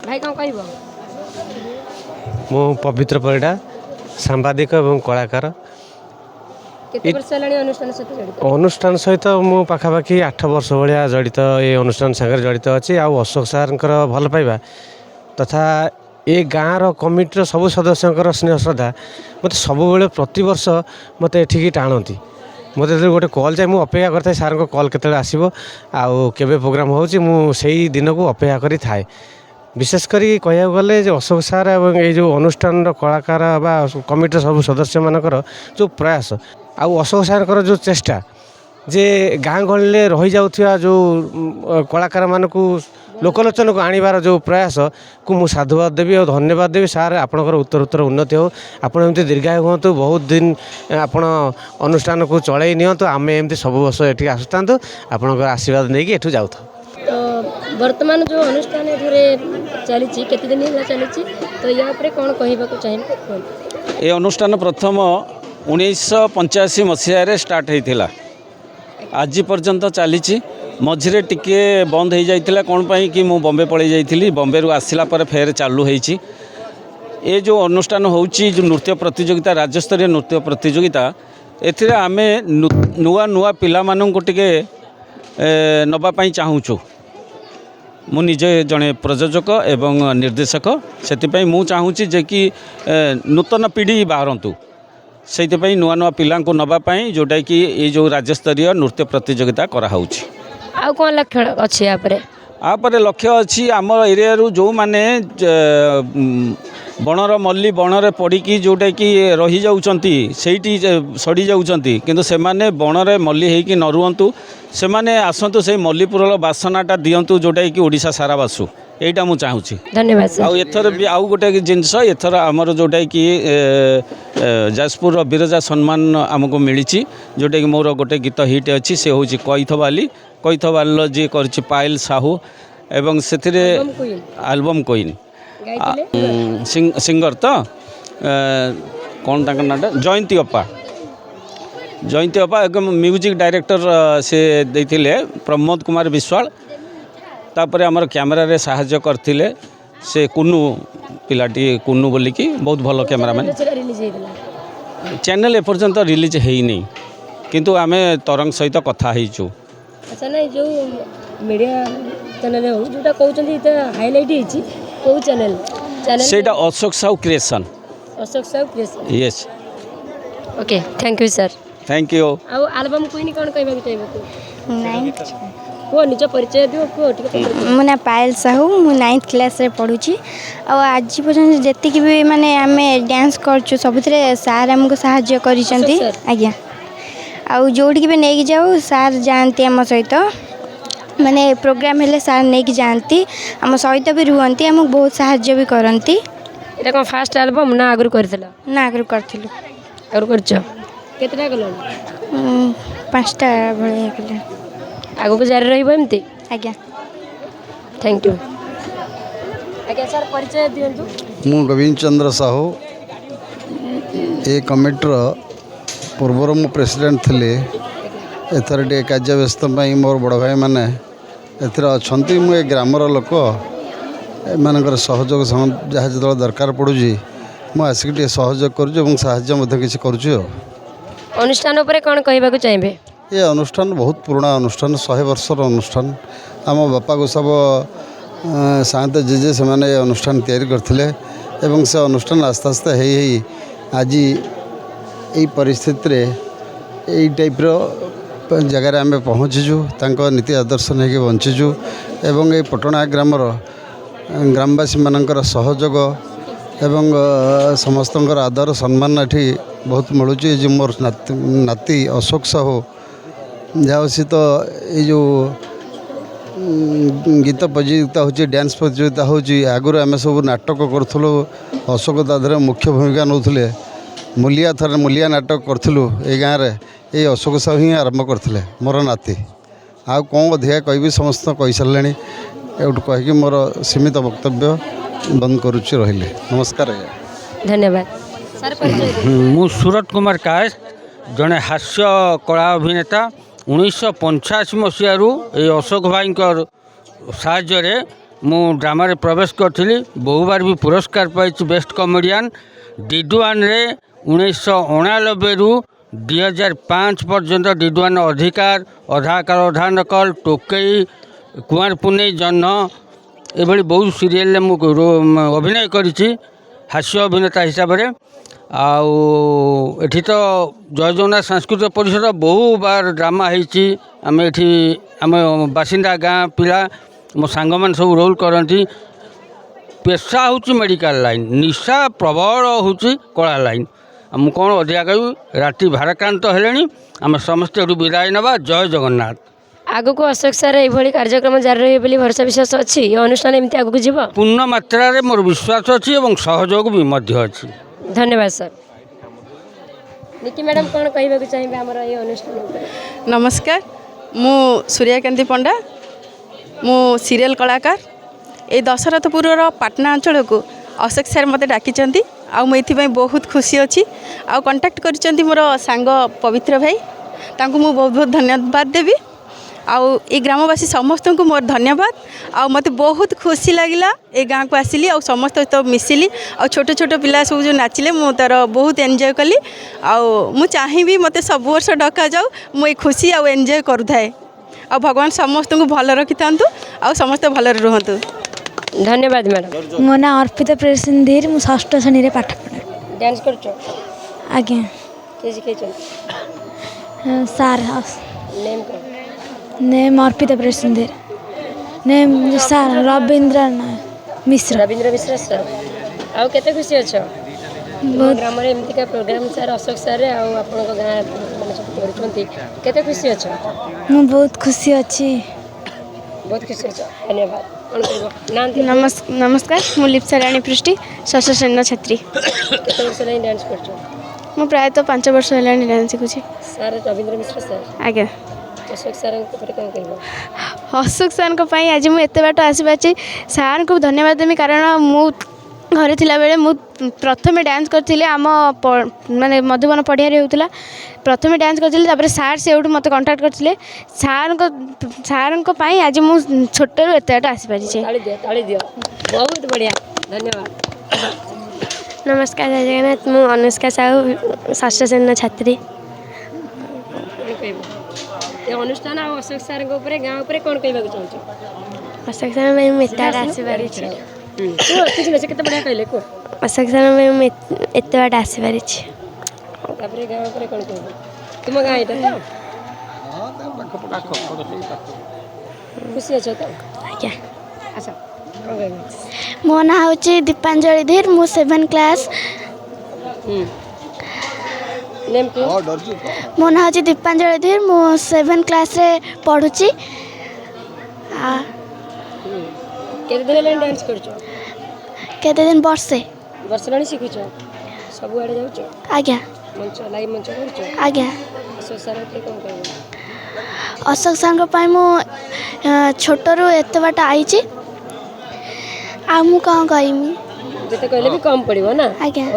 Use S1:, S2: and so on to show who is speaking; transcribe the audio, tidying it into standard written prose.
S1: भाई कौन कहब
S2: मु पवित्र परिडा सांबादिक एवं कलाकार
S1: केते वर्ष हेलाणी अनुष्ठान सहित जड़ित
S2: अनुष्ठान सहित मु पाखापाखि 8 वर्ष भाया जड़ित ये अनुष्ठान सागर जड़ित अच्छी आउ अशोक सार भल पाइबा तथा ये गाँव कमिटर सब सदस्यों स्नेह श्रद्धा मत सब प्रति वर्ष मत एठिकी टाणती मत गोटे कल जाए मुझे अपेक्षा करता सार को कल केतले आसो आउ केबे प्रोग्राम होती दिन को अपेक्षा करी थाए विशेषकर कह गले जो अशोक सार एवं ये जो अनुष्ठान कलाकार बा कमिटर सब सदस्य मानकर जो प्रयास आउ अशोक सार जो चेष्टा जे गाँ गहली रही जाऊा जो कलाकार मानक लोकलोचन को आनिबार जो प्रयास को मुझे साधुवाद देवी और धन्यवाद देवी सार आपणकर उत्तर उन्नति हो आपण एमती दीर्घायु हूँ बहुत दिन आपण अनुष्ठान को चलई नियंतु आम एमती सब वर्ष ये आसुता आपणकर आशीर्वाद नहीं एठू जाऊ
S1: तो वर्तमान जो अनुष्ठान चली केते दिन है चली तो या कौन कहवाक चाहिए
S3: ये अनुष्ठान प्रथम 1985 मसीह स्टार्ट होता आज पर्यंत चली मझे टिके बंद हो जाता कौन पाई कि मु बॉम्बे पलि जाइली बॉम्बे रू आसला पर फेर चालू होती ये जो अनुष्ठान होची जो नृत्य प्रतियोगिता राज्यस्तरीय नृत्य प्रतियोगिता एथिरे आमे नुआ नुआ पिला मानन को टिके नबा पाई चाहूचु मु निजे जड़े प्रयोजक एवं निर्देशक से मु चाहूँगी जे कि नूतन पीढ़ी बाहरतु से नुआ नुआ पिला को नवापाई जोटा कि ये जो राज्यस्तरीय नृत्य प्रतियोगिता कराऊँच
S1: आउ कौन लक्ष्य अच्छे
S3: आपरे लक्ष्य अच्छी आमर एरिया जो माने बणर मल्ली बणरे पड़ी जोटा कि रही जाउचंती सेठी सड़ी जाउचंती किंतु से माने बणरे मल्ली होइकी न रुहंतु से माने आसंतु से मल्लीपुरर बासनाटा दियंतु जोटा कि ओडिशा सारा बासु यहीटा मु चाहूँगी
S1: धन्यवाद
S3: आउ एथर भी आउ गोटे जिनस एथर आमर जोटा कि जाजपुर बिरजा सम्मान आमको मिली जोटा कि मोर गोटे गीत हिट अच्छी से हूँ कैथवाली जी कर पायल साहू एवं से आलबम क्वीन सिंगर तो कौन तक नाटा जयंती अप्पा एक म्यूजिक डायरेक्टर से देते प्रमोद कुमार विश्वाल तापर आमर कैमेरा साहाय्य करथिले से कुन्नू पिलाटी कुन्नू बोलिकी बहुत भल कैमरामैन चैनल एपर्यंत रिलीज होनी किंतु आमे तरंग सहित कथा होइछु
S1: अच्छा नहीं जो मीडिया चैनल हो जोटा कहउचंदी इता हाईलाइट हिची को चैनल
S3: सेटा Ashok Sahu creation yes
S1: okay thank you sir
S3: thank you
S1: आ एल्बम क्वीन कोन कहबा चाहिबो
S4: नाइन्थ
S1: को निज परिचय दियो को ठीक
S4: मो ना पायल साहू मु 9th क्लास रे पढुची आज पर्यंत जति भी माने आमे डांस करछु सबुतरे सार हमको सहाय्य करिसंती आज्ञा आउ जोड़ी भी नहीं जाऊ सार जानती आम सहित माने प्रोग्राम हेले सार नहीं जाती आम सहित भी रुहंती हमको बहुत सहाय्य भी करती
S1: एटा कोन फर्स्ट एल्बम ना आगु करथिला
S4: ना आगु करथिलु
S1: आगु करछ केतना गलो
S4: 5टा भले गले
S1: आगु को जारी रहिबो एमती
S4: आज्ञा
S1: थैंक यू आज्ञा सर परिचय दियंतु
S5: मु गोविंद चंद्र साहू ए कमिटर पूर्वर मु प्रेसिडेंट थिले एथर टे कार्य व्यस्त मोर बड़ भाई मैंने अच्छा मुझे ग्रामर लोक एमर सहयोग जहाँ जो दरकार पड़ुची मुझे आसिक सहयोग कर
S1: अनुष्ठान कौन कहवाक चाहिए
S5: ये अनुष्ठान बहुत पुराना अनुष्ठान 100 वर्षर अनुष्ठान आम बापा को सब सात जेजे से मैंने अनुष्ठान तैयारी करते से अनुष्ठान आस्ते आस्ते आज यही परिस्थिति रे यही टाइप्र जगार आम पहुँचीचु नीति आदर्श नहीं बंचीचु एवं ये पटना ग्रामर ग्रामवासी मानकर सहयोग एवं समस्त आदर सम्मान ये बहुत मिलूँ जो मोर नाती अशोक साहू जहाँ सी तो ये जो गीत प्रतियोगिता हो डांस प्रतियोगिता हो आगुरी आम सब नाटक करूँ अशोक दादर मुख्य भूमिका नौले मूलिया थर मूलिया नाटक करूँ ये गाँव में ये अशोक साहू ही आरंभ करते मोर नाती आ कौन अधिका कह समस्त कही सारे एवं कहीकि मोर सीमित वक्तव्य बंद करुच्ची रही नमस्कार
S1: धन्यवाद सर
S6: मु सूरत कुमार कायस जड़े हास्य कला अभिनेता 1985 मसीह ये अशोक भाई साहाଯ୍ୟରେ ମୁଁ ଡ୍ରାମାରେ ପ୍ରବେଶ କରିଥିଲି। ବହୁବାର ବି ପୁରସ୍କାର ପାଇଛି ବେଷ୍ଟ କମେଡ଼ିଆନ୍। ଡିଡ୍1ରେ 1989ରୁ 2005 ପର୍ଯ୍ୟନ୍ତ ଡିଡ୍1 ଅଧିକାର, ଅଧାକାର ଅଧା ନକଲ, ଟୋକେଇ, କୁଆଁର ପୁନେଇ, ଜହ୍ନ ଏଭଳି ବହୁତ ସିରିଏଲରେ ମୁଁ ଅଭିନୟ କରିଛି ହାସ୍ୟ ଅଭିନେତା ହିସାବରେ। ଆଉ ଏଠି ତ ଜୟ ଜଗନ୍ନାଥ ସାଂସ୍କୃତିକ ପରିଷଦ ବହୁବାର ଡ୍ରାମା ହେଇଛି। ଆମେ ଏଠି ଆମେ ବାସିନ୍ଦା ଗାଁ ପିଲା, ମୋ ସାଙ୍ଗମାନେ ସବୁ ରୋଲ୍ କରନ୍ତି। ପେଶା ହେଉଛି ମେଡ଼ିକାଲ ଲାଇନ୍, ନିଶା ପ୍ରବଳ ହେଉଛି କଳା ଲାଇନ୍। ଆଉ ମୁଁ କ'ଣ ଅଧିକା କହିବି, ରାତି ଭାରାକ୍ରାନ୍ତ ହେଲେଣି, ଆମେ ସମସ୍ତେ ଏଠୁ ବିଦାୟ ନେବା। ଜୟ ଜଗନ୍ନାଥ।
S1: ଆଗକୁ ଅଶୋକ ସାର୍ ଏଇଭଳି କାର୍ଯ୍ୟକ୍ରମ ଜାରି ରହିବ ବୋଲି ଭରସା ବିଶ୍ୱାସ ଅଛି? ଏ ଅନୁଷ୍ଠାନ ଏମିତି ଆଗକୁ ଯିବ?
S6: ପୂର୍ଣ୍ଣ ମାତ୍ରାରେ ମୋର ବିଶ୍ୱାସ ଅଛି ଏବଂ ସହଯୋଗ ବି ମଧ୍ୟ ଅଛି।
S1: ଧନ୍ୟବାଦ ସାର୍। ନିକି ମ୍ୟାଡ଼ାମ୍ କ'ଣ କହିବାକୁ ଚାହିଁବେ ଆମର ଏଇ ଅନୁଷ୍ଠାନ ଉପରେ?
S7: ନମସ୍କାର, ମୁଁ ସୂର୍ଯ୍ୟକାନ୍ତି ପଣ୍ଡା, ମୁଁ ସିରିଏଲ୍ କଳାକାର। ଏଇ ଦଶରଥପୁରର ପାଟନା ଅଞ୍ଚଳକୁ ଅଶୋକ ସାର୍ ମୋତେ ଡାକିଛନ୍ତି, ଆଉ ମୁଁ ଏଥିପାଇଁ ବହୁତ ଖୁସି ଅଛି। ଆଉ କଣ୍ଟାକ୍ଟ କରିଛନ୍ତି ମୋର ସାଙ୍ଗ ପବିତ୍ର ଭାଇ, ତାଙ୍କୁ ମୁଁ ବହୁତ ବହୁତ ଧନ୍ୟବାଦ ଦେବି। ଆଉ ଏ ଗ୍ରାମବାସୀ ସମସ୍ତଙ୍କୁ ମୋର ଧନ୍ୟବାଦ। ଆଉ ମୋତେ ବହୁତ ଖୁସି ଲାଗିଲା ଏ ଗାଁକୁ ଆସିଲି, ଆଉ ସମସ୍ତ ସହିତ ମିଶିଲି। ଆଉ ଛୋଟ ଛୋଟ ପିଲା ସବୁ ଯେଉଁ ନାଚିଲେ ମୁଁ ତା'ର ବହୁତ ଏନ୍ଜୟ କଲି। ଆଉ ମୁଁ ଚାହିଁବି ମୋତେ ସବୁ ବର୍ଷ ଡକାଯାଉ, ମୁଁ ଏ ଖୁସି ଆଉ ଏନ୍ଜୟ କରୁଥାଏ। ଆଉ ଭଗବାନ ସମସ୍ତଙ୍କୁ ଭଲ ରଖିଥାନ୍ତୁ, ଆଉ ସମସ୍ତେ ଭଲରେ ରୁହନ୍ତୁ।
S1: ଧନ୍ୟବାଦ ମ୍ୟାଡ଼ାମ୍।
S8: ମୋ ନାଁ ଅର୍ପିତା ପ୍ରେସିଂ ଧୀର, ମୁଁ ଷଷ୍ଠ ଶ୍ରେଣୀରେ ପାଠ ପଢ଼େ।
S1: ଡ୍ୟାନ୍ସ କରୁଛ?
S8: ଆଜ୍ଞା।
S1: କିଏ ଶିଖେଇଛନ୍ତି?
S8: ସାର୍।
S1: ନେମ୍ କ'ଣ?
S8: ନେମ୍ ଅର୍ପିତା ପ୍ରେସିଂ ଧୀର। Name sir Rabindra Mishra.
S1: Rabindra Mishra sir. ଆଉ କେତେ ଖୁସି ଅଛ ମୋ ଗ୍ରାମରେ ଏମିତିକା ପ୍ରୋଗ୍ରାମ୍ ସାର୍ ଅଶୋକ ସାର୍ ଆଉ ଆପଣଙ୍କ ଗାଁ ମାନେ ସବୁ କରୁଛନ୍ତି, କେତେ ଖୁସି ଅଛ?
S8: ମୁଁ ବହୁତ ଖୁସି ଅଛି।
S1: ବହୁତ ଖୁସି ଅଛ, ଧନ୍ୟବାଦ। କ'ଣ କରିବ ନାହାନ୍ତି?
S4: ନମସ୍କାର, ମୁଁ ଲିପ୍ସା ରାଣୀ ପୃଷ୍ଟି, ଷଷ୍ଠ ଶ୍ରେଣୀର ଛାତ୍ରୀ।
S1: କେତେ ବର୍ଷ ହେଲାଣି ଡ୍ୟାନ୍ସ କରୁଛ?
S4: ମୁଁ ପ୍ରାୟତଃ 5 ବର୍ଷ ହେଲାଣି ଡ୍ୟାନ୍ସ ଶିଖୁଛି।
S1: ସାର୍ ରବୀନ୍ଦ୍ର ମିଶ୍ର ସାର୍,
S4: ଆଜ୍ଞା।
S1: ଅଶୋକ ସାର୍ଙ୍କ ଉପରେ କ'ଣ କହିବ?
S4: ଅଶୋକ ସାର୍ଙ୍କ ପାଇଁ ଆଜି ମୁଁ ଏତେ ବାଟ ଆସିପାରିଛି, ସାର୍ଙ୍କୁ ଧନ୍ୟବାଦ ଦେବି। କାରଣ ମୁଁ ଘରେ ଥିଲାବେଳେ ମୁଁ ପ୍ରଥମେ ଡ୍ୟାନ୍ସ କରିଥିଲି, ଆମ ମଧୁବନ ପଡ଼ିଆରେ ହେଉଥିଲା। ପ୍ରଥମେ ଡ୍ୟାନ୍ସ କରିଥିଲି, ତାପରେ ସାର୍ ସେଇଠୁ ମୋତେ କଣ୍ଟାକ୍ଟ କରିଥିଲେ। ସାର୍ଙ୍କ ପାଇଁ ଆଜି ମୁଁ ଛୋଟରୁ ଏତେ ବାଟ ଆସିପାରିଛି।
S1: ତାଳି ଦିଅ, ବହୁତ ବଢ଼ିଆ, ଧନ୍ୟବାଦ।
S4: ନମସ୍କାର, ଜୟ ଜଗନ୍ନାଥ। ମୁଁ ଅନୁଷ୍କା ସାହୁ, ଷଷ୍ଠ ଶ୍ରେଣୀର ଛାତ୍ରୀ।
S1: କ'ଣ କହିବ ଏ ଅନୁଷ୍ଠାନ ଆଉ ଅଶୋକ ସାର୍ଙ୍କ ଉପରେ ଗାଁ ଉପରେ କ'ଣ କହିବାକୁ ଚାହୁଁଛ?
S4: ଅଶୋକ ସାର୍ ପାଇଁ ମୁଁ ଏତେ ବାଟ ଆସିପାରିଛି।
S1: କିଛି ନାହିଁ, ସେ କେତେ ବଢ଼ିଆ କହିଲେ, କୁହ।
S4: ଅଶୋକ ସାର୍ ପାଇଁ ମୁଁ ଏତେ ବାଟ ଆସିପାରିଛି।
S1: ତାପରେ ଗାଁ ଉପରେ କ'ଣ କହିବ? ତୁମ ଗାଁ ଏଇଟା ତ? ଖୁସି ଅଛ ତ?
S4: ଆଜ୍ଞା।
S1: ଆଚ୍ଛା, କ'ଣ କହିବ?
S4: ମୋ ନାଁ ହେଉଛି ଦୀପାଞ୍ଜଳି ଧୀର, ମୁଁ 7th କ୍ଲାସ୍।
S1: ନେମ୍ କୁହ।
S4: ମୋ ନାଁ ହେଉଛି ଦୀପାଞ୍ଜଳି ଧୀର, ମୁଁ 7th କ୍ଲାସ୍ରେ ପଢ଼ୁଛି।
S1: କେତେ ଦିନ ହେଲାଣି ଡ୍ୟାନ୍ସ କରୁଛ?
S4: କେତେ ଦିନ? ବର୍ଷେ
S1: ହେଲାଣି ଶିଖୁଛ? ସବୁଆଡ଼େ ଯାଉଛ?
S4: ଆଜ୍ଞା।
S1: ମଞ୍ଚ ଲାଇଭ୍ ମଞ୍ଚ କରୁଛ?
S4: ଆଜ୍ଞା।
S1: ଅଶୋକ ସାର୍ ଉପରେ କ'ଣ କହିବ?
S4: ଅଶୋକ ସାର୍ଙ୍କ ପାଇଁ ମୁଁ ଛୋଟରୁ ଏତେ ବାଟ ଆଇଛି, ଆଉ ମୁଁ କ'ଣ କହିବି?
S1: ଯେତେ କହିଲେ ବି କମ୍ ପଡ଼ିବ ନା?
S4: ଆଜ୍ଞା।